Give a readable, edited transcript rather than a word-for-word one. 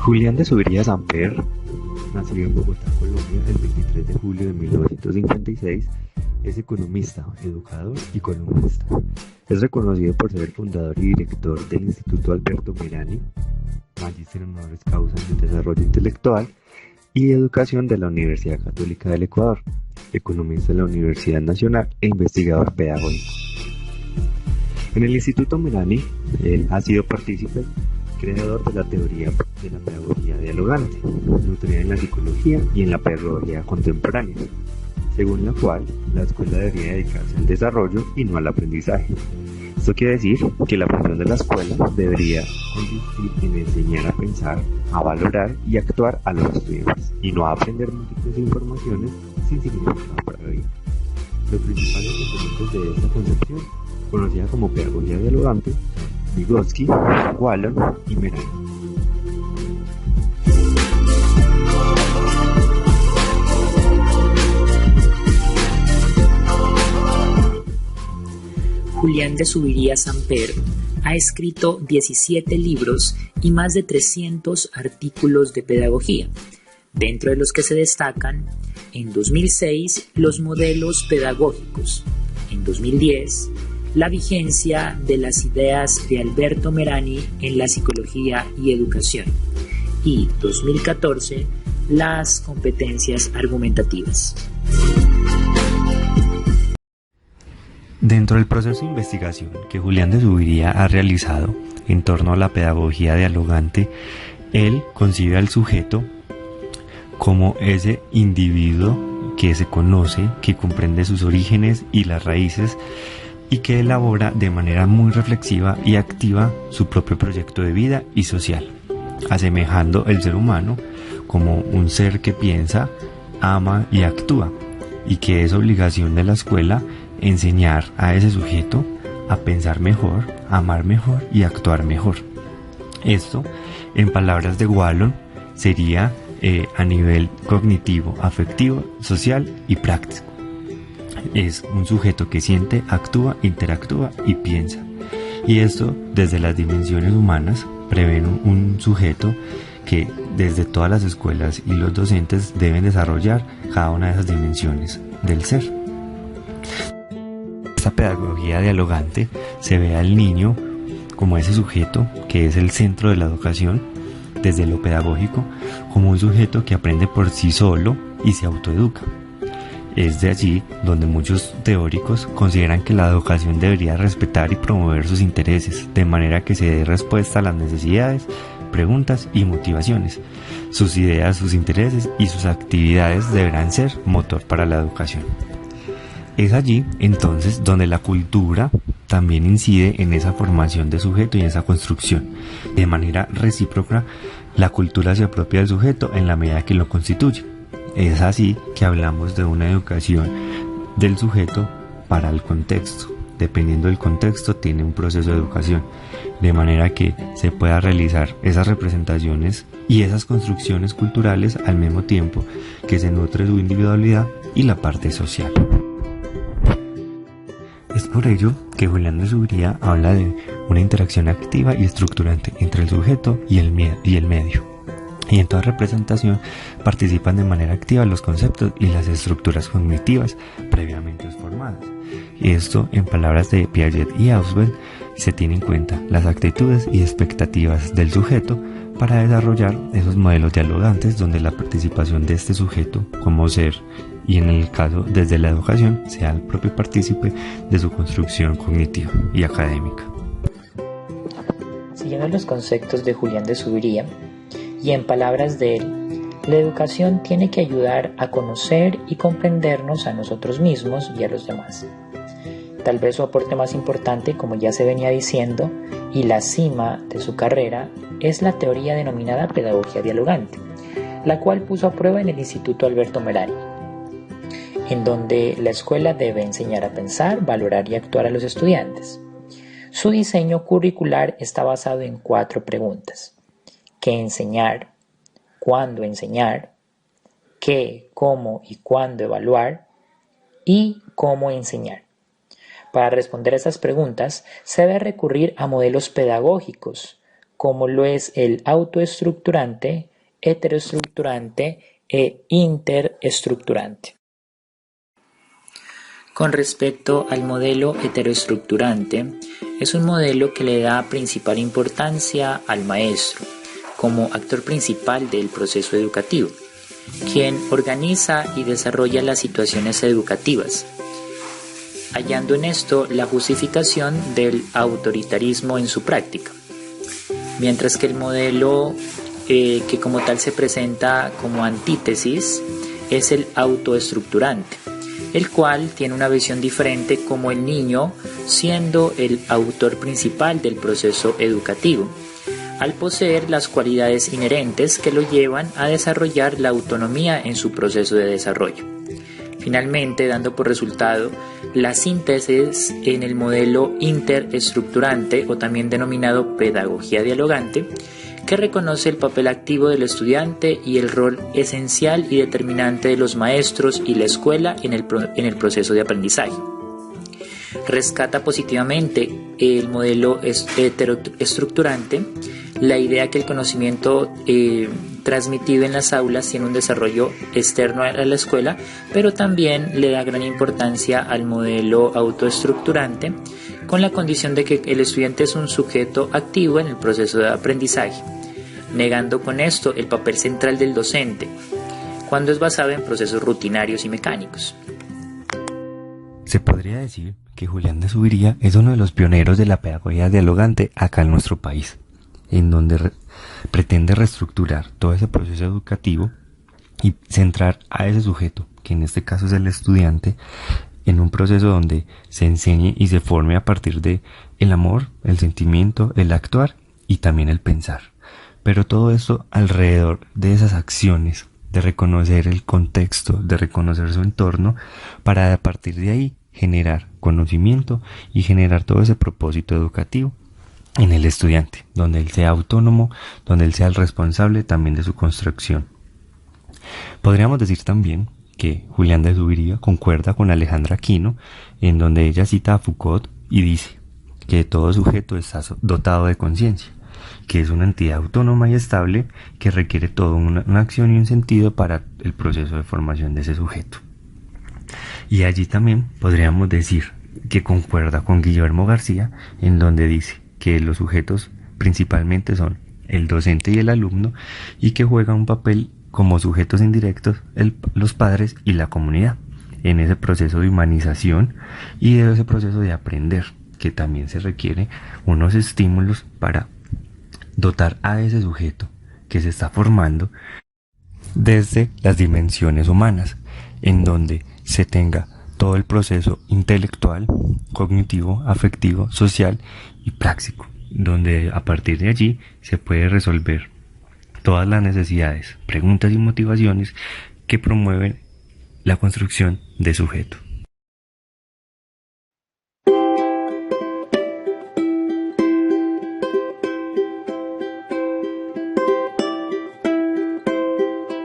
Julián de Zuviría Samper nació en Bogotá, Colombia, el 23 de julio de 1956. Es economista, educador y columnista. Es reconocido por ser el fundador y director del Instituto Alberto Merani, magíster honoris causa en Desarrollo Intelectual y Educación de la Universidad Católica del Ecuador, economista de la Universidad Nacional e investigador pedagógico. En el Instituto Merani, él ha sido partícipe creador de la teoría de la pedagogía dialogante, nutrida en la psicología y en la pedagogía contemporánea, según la cual la escuela debería dedicarse al desarrollo y no al aprendizaje. Esto quiere decir que la función de la escuela debería consistir en enseñar a pensar, a valorar y actuar a los estudiantes, y no a aprender múltiples informaciones sin significado para la vida. Los principales componentes de esta concepción, conocida como pedagogía dialogante, Vygotsky, Wallon y Merani. Julián de Zuviría Samper ha escrito 17 libros y más de 300 artículos de pedagogía, dentro de los que se destacan, en 2006, los modelos pedagógicos, en 2010, la vigencia de las ideas de Alberto Merani en la psicología y educación, y 2014, las competencias argumentativas. Dentro del proceso de investigación que Julián de Zuviría ha realizado en torno a la pedagogía dialogante, él concibe al sujeto como ese individuo que se conoce, que comprende sus orígenes y las raíces y que elabora de manera muy reflexiva y activa su propio proyecto de vida y social, asemejando el ser humano como un ser que piensa, ama y actúa, y que es obligación de la escuela enseñar a ese sujeto a pensar mejor, a amar mejor y a actuar mejor. Esto, en palabras de Wallon, sería a nivel cognitivo, afectivo, social y práctico. Es un sujeto que siente, actúa, interactúa y piensa. Y esto, desde las dimensiones humanas, prevé un sujeto que desde todas las escuelas y los docentes deben desarrollar cada una de esas dimensiones del ser. Esta pedagogía dialogante se ve al niño como ese sujeto que es el centro de la educación, desde lo pedagógico, como un sujeto que aprende por sí solo y se autoeduca. Es de allí donde muchos teóricos consideran que la educación debería respetar y promover sus intereses, de manera que se dé respuesta a las necesidades, preguntas y motivaciones. Sus ideas, sus intereses y sus actividades deberán ser motor para la educación. Es allí, entonces, donde la cultura también incide en esa formación de sujeto y en esa construcción. De manera recíproca, la cultura se apropia del sujeto en la medida que lo constituye. Es así que hablamos de una educación del sujeto para el contexto. Dependiendo del contexto, tiene un proceso de educación, de manera que se pueda realizar esas representaciones y esas construcciones culturales al mismo tiempo que se nutre su individualidad y la parte social. Es por ello que Julián de Zuviría habla de una interacción activa y estructurante entre el sujeto y el medio. Y en toda representación participan de manera activa los conceptos y las estructuras cognitivas previamente formadas. Y esto, en palabras de Piaget y Ausubel, se tiene en cuenta las actitudes y expectativas del sujeto para desarrollar esos modelos dialogantes donde la participación de este sujeto como ser, y en el caso desde la educación, sea el propio partícipe de su construcción cognitiva y académica. Siguiendo los conceptos de Julián de Zuviría, y en palabras de él, la educación tiene que ayudar a conocer y comprendernos a nosotros mismos y a los demás. Tal vez su aporte más importante, como ya se venía diciendo, y la cima de su carrera, es la teoría denominada pedagogía dialogante, la cual puso a prueba en el Instituto Alberto Merani, en donde la escuela debe enseñar a pensar, valorar y actuar a los estudiantes. Su diseño curricular está basado en 4 preguntas: ¿qué enseñar? ¿Cuándo enseñar? ¿Qué, cómo y cuándo evaluar? ¿Y cómo enseñar? Para responder a estas preguntas, se debe recurrir a modelos pedagógicos como lo es el autoestructurante, heteroestructurante e interestructurante. Con respecto al modelo heteroestructurante, es un modelo que le da principal importancia al maestro como actor principal del proceso educativo, quien organiza y desarrolla las situaciones educativas, hallando en esto la justificación del autoritarismo en su práctica. Mientras que el modelo que como tal se presenta como antítesis es el autoestructurante, el cual tiene una visión diferente como el niño siendo el autor principal del proceso educativo, al poseer las cualidades inherentes que lo llevan a desarrollar la autonomía en su proceso de desarrollo. Finalmente, dando por resultado la síntesis en el modelo interestructurante o también denominado pedagogía dialogante, que reconoce el papel activo del estudiante y el rol esencial y determinante de los maestros y la escuela en el proceso de aprendizaje. Rescata positivamente el modelo heteroestructurante, la idea que el conocimiento transmitido en las aulas tiene un desarrollo externo a la escuela, pero también le da gran importancia al modelo autoestructurante, con la condición de que el estudiante es un sujeto activo en el proceso de aprendizaje, negando con esto el papel central del docente, cuando es basado en procesos rutinarios y mecánicos. Se podría decir que Julián de Zuviría es uno de los pioneros de la pedagogía dialogante acá en nuestro país, en donde pretende reestructurar todo ese proceso educativo y centrar a ese sujeto, que en este caso es el estudiante, en un proceso donde se enseñe y se forme a partir de el amor, el sentimiento, el actuar y también el pensar. Pero todo esto alrededor de esas acciones, de reconocer el contexto, de reconocer su entorno, para a partir de ahí generar conocimiento y generar todo ese propósito educativo en el estudiante, donde él sea autónomo, donde él sea el responsable también de su construcción. Podríamos decir también que Julián de Zuviría concuerda con Alejandra Aquino, en donde ella cita a Foucault y dice que todo sujeto está dotado de conciencia, que es una entidad autónoma y estable que requiere toda una acción y un sentido para el proceso de formación de ese sujeto. Y allí también podríamos decir que concuerda con Guillermo García, en donde dice que los sujetos principalmente son el docente y el alumno, y que juegan un papel como sujetos indirectos los padres y la comunidad en ese proceso de humanización y de ese proceso de aprender, que también se requiere unos estímulos para dotar a ese sujeto que se está formando desde las dimensiones humanas, en donde se tenga todo el proceso intelectual, cognitivo, afectivo, social y práctico, donde a partir de allí se puede resolver todas las necesidades, preguntas y motivaciones que promueven la construcción de sujeto.